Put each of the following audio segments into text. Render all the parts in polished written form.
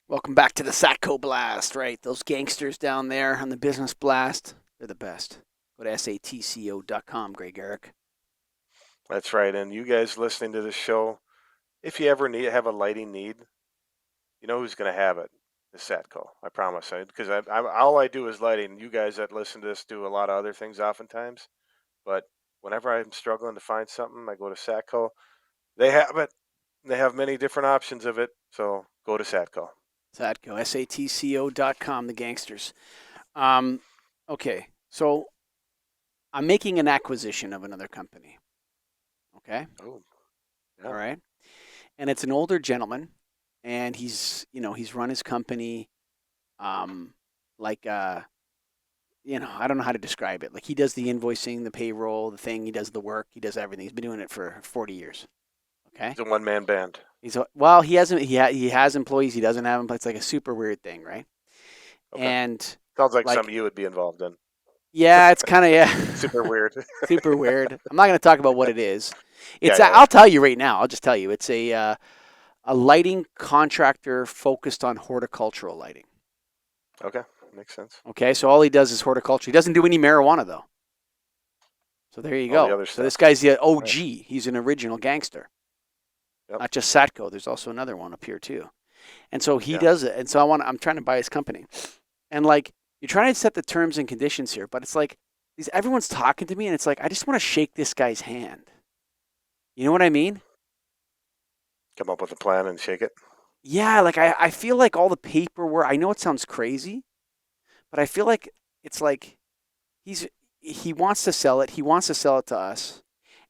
Welcome back to the Satco Blast, right? Those gangsters down there on the business blast, they're the best. Go to satco.com, Greg Eric. That's right. And you guys listening to this show, if you ever have a lighting need, you know who's going to have it. The Satco. I promise. Because all I do is lighting. You guys that listen to this do a lot of other things oftentimes. But whenever I'm struggling to find something, I go to Satco. They have it. They have many different options of it. So go to Satco. Satco, satco.com, the gangsters. Um, okay, so I'm making an acquisition of another company. Okay, Oh, all yeah. right, and it's an older gentleman, and he's run his company, um, like I don't know how to describe it. Like he does the invoicing, the payroll, the thing. He does the work. He does everything. He's been doing it for 40 years. Okay. It's a one-man band. Well, he hasn't. He has employees. He doesn't have employees. It's like a super weird thing, right? Okay. And Sounds like like, something you would be involved in. yeah, it's kind of Super yeah, weird. super weird. I'm not going to talk about what it is. Yeah, It's yeah, I'll yeah. tell you right now. I'll just tell you. It's a lighting contractor focused on horticultural lighting. Okay. Makes sense. Okay, so all he does is horticulture. He doesn't do any marijuana though. So there you All the go. other So this stuff. guy's the Right. OG. He's an original gangster. Yep. Not just Satco. There's also another one up here too. And so he Yeah. does it. And so I'm trying to buy his company. And like you're trying to set the terms and conditions here, but it's like everyone's talking to me and it's like I just want to shake this guy's hand. You know what I mean? Come up with a plan and shake it. Yeah, like I feel like all the paperwork, I know it sounds crazy, but I feel like it's like he's he wants to sell it. He wants to sell it to us.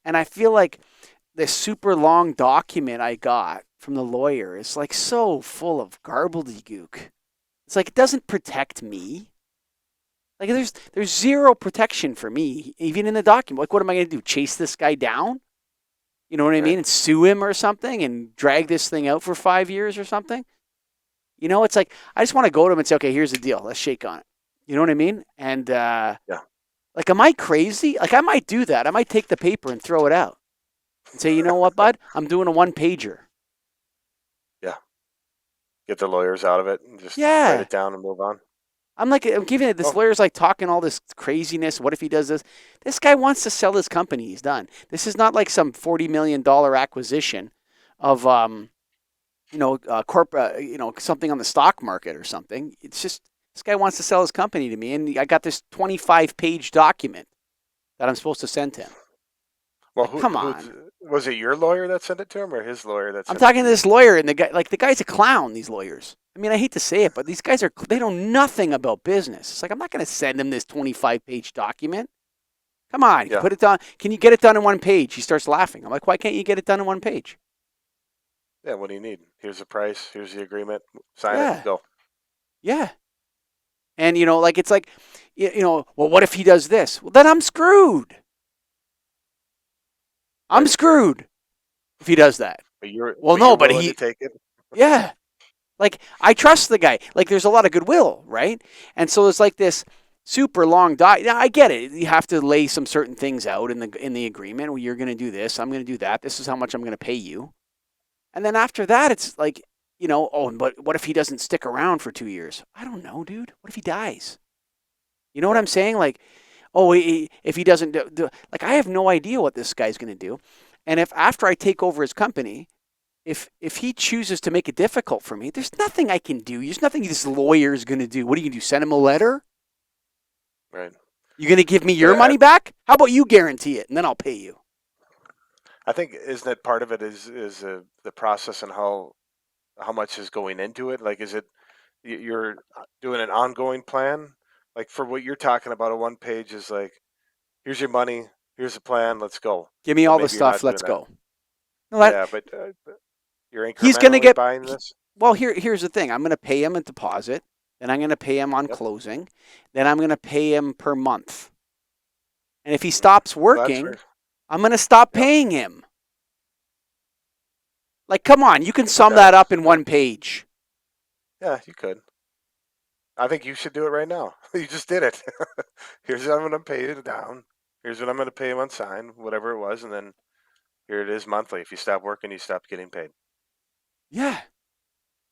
And I feel like this super long document I got from the lawyer is like so full of gobbledygook. It's like it doesn't protect me. Like there's zero protection for me, even in the document. Like what am I going to do? Chase this guy down? You know what I Right. mean? And sue him or something and drag this thing out for 5 years or something? It's like I just want to go to him and say, okay, here's the deal. Let's shake on it. You know what I mean? And Yeah. like, am I crazy? Like I might do that. I might take the paper and throw it out and say, you know what, bud? I'm doing a one pager. Yeah. Get the lawyers out of it and just write Yeah. it down and move on. I'm giving it. This Well, lawyer's like talking all this craziness. What if he does this? This guy wants to sell his company. He's done. This is not like some $40 million acquisition of corporate, something on the stock market or something. It's just this guy wants to sell his company to me, and I got this 25-page document that I'm supposed to send to him. well, Like, come on. who was it? Your lawyer that sent it to him, or his lawyer that I'm sent it talking to to you? this lawyer, and the guy's a clown. These lawyers. I mean, I hate to say it, but these guys they know nothing about business. It's like I'm not going to send him this 25-page document. Come on, Yeah. put it done. Can you get it done in one page? He starts laughing. I'm like, why can't you get it done in one page? Yeah. What do you need? Here's the price. Here's the agreement. Sign it. Yeah, Go. yeah. And like it's like, well, what if he does this? Well, then I'm screwed. I'm Right. screwed if he does that. Well, But no, you're but willing to take it. yeah. Like I trust the guy. Like there's a lot of goodwill, right? And so it's like this super long doc. Yeah, I get it. You have to lay some certain things out in the agreement. Well, you're going to do this. I'm going to do that. This is how much I'm going to pay you. And then after that, it's like, oh, but what if he doesn't stick around for 2 years? I don't know, dude. What if he dies? You know what Right. I'm saying? Like, oh, if he doesn't like, I have no idea what this guy's going to do. And if after I take over his company, if he chooses to make it difficult for me, there's nothing I can do. There's nothing this lawyer is going to do. What are you going to do? Send him a letter? Right. You going to give me But your money back? How about you guarantee it and then I'll pay you? I think isn't it part of it is the process and how much is going into it? Like, is it you're doing an ongoing plan? Like for what you're talking about, a one page is like, here's your money, here's the plan, let's go. Give me But all the maybe you're stuff. not Let's doing that. go. No, that Yeah, but you're he's going to incrementally get. buying this. Well, here's the thing. I'm going to pay him a deposit. Then I'm going to pay him on Yep. closing. Then I'm going to pay him per month. And if he Hmm. stops Well, that's fair. working, I'm going to stop Yep. paying him. Like, come on, you can I think sum that that makes up in yeah. one page. Yeah, you could. I think you should do it right now. You just did it. Here's what I'm going to pay you down. Here's what I'm going to pay him on sign, whatever it was, and then here it is monthly. If you stop working, you stop getting paid. Yeah.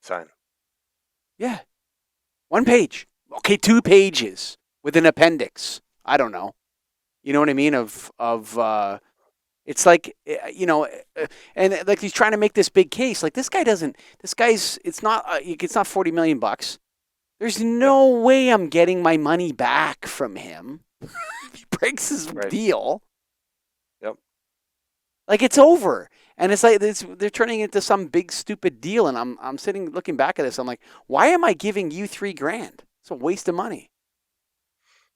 Sign. Yeah, 1 page. Okay, 2 pages with an appendix. I don't know. You know what I mean? It's like and like he's trying to make this big case. Like this guy doesn't. This guy's. It's not 40 million bucks. There's Yep. no way I'm getting my money back from him. He breaks his Right. deal. Yep. Like it's over. And it's like they're turning it into some big stupid deal. And I'm sitting looking back at this. I'm like, why am I giving you 3 grand? It's a waste of money.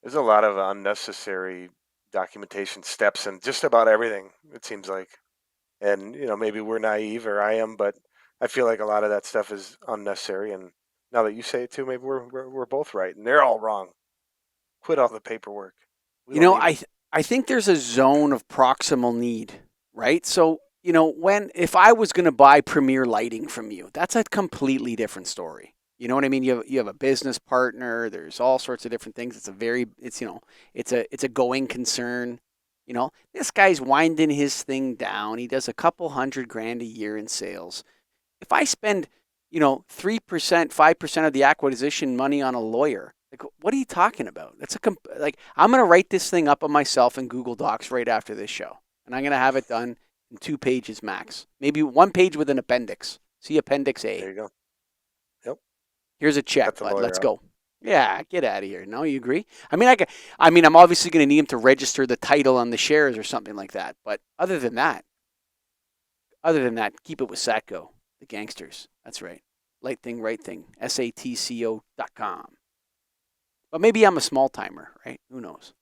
There's a lot of unnecessary documentation steps and just about everything, it seems like. And, maybe we're naive or I am, but I feel like a lot of that stuff is unnecessary. And now that you say it too, maybe we're both right and they're all wrong. Quit all the paperwork. We You don't know, need it. I think there's a zone of proximal need, right? So when if I was going to buy Premier Lighting from you, that's a completely different story. You know what I mean? You have a business partner. There's all sorts of different things. It's a going concern. This guy's winding his thing down. He does a couple $100,000 a year in sales. If I spend 3%, 5% of the acquisition money on a lawyer, like what are you talking about? Like I'm gonna write this thing up on myself in Google Docs right after this show, and I'm gonna have it done in 2 pages max, maybe 1 page with an appendix. See Appendix A. There you go. Yep. Here's a check, Got the bud. Let's lawyer out. go. Yeah, get out of here. No, you agree? I mean, I'm obviously going to need him to register the title on the shares or something like that. But other than that, keep it with Satco, the gangsters. That's right. Light thing, right thing. SATCO.com. But maybe I'm a small timer, right? Who knows?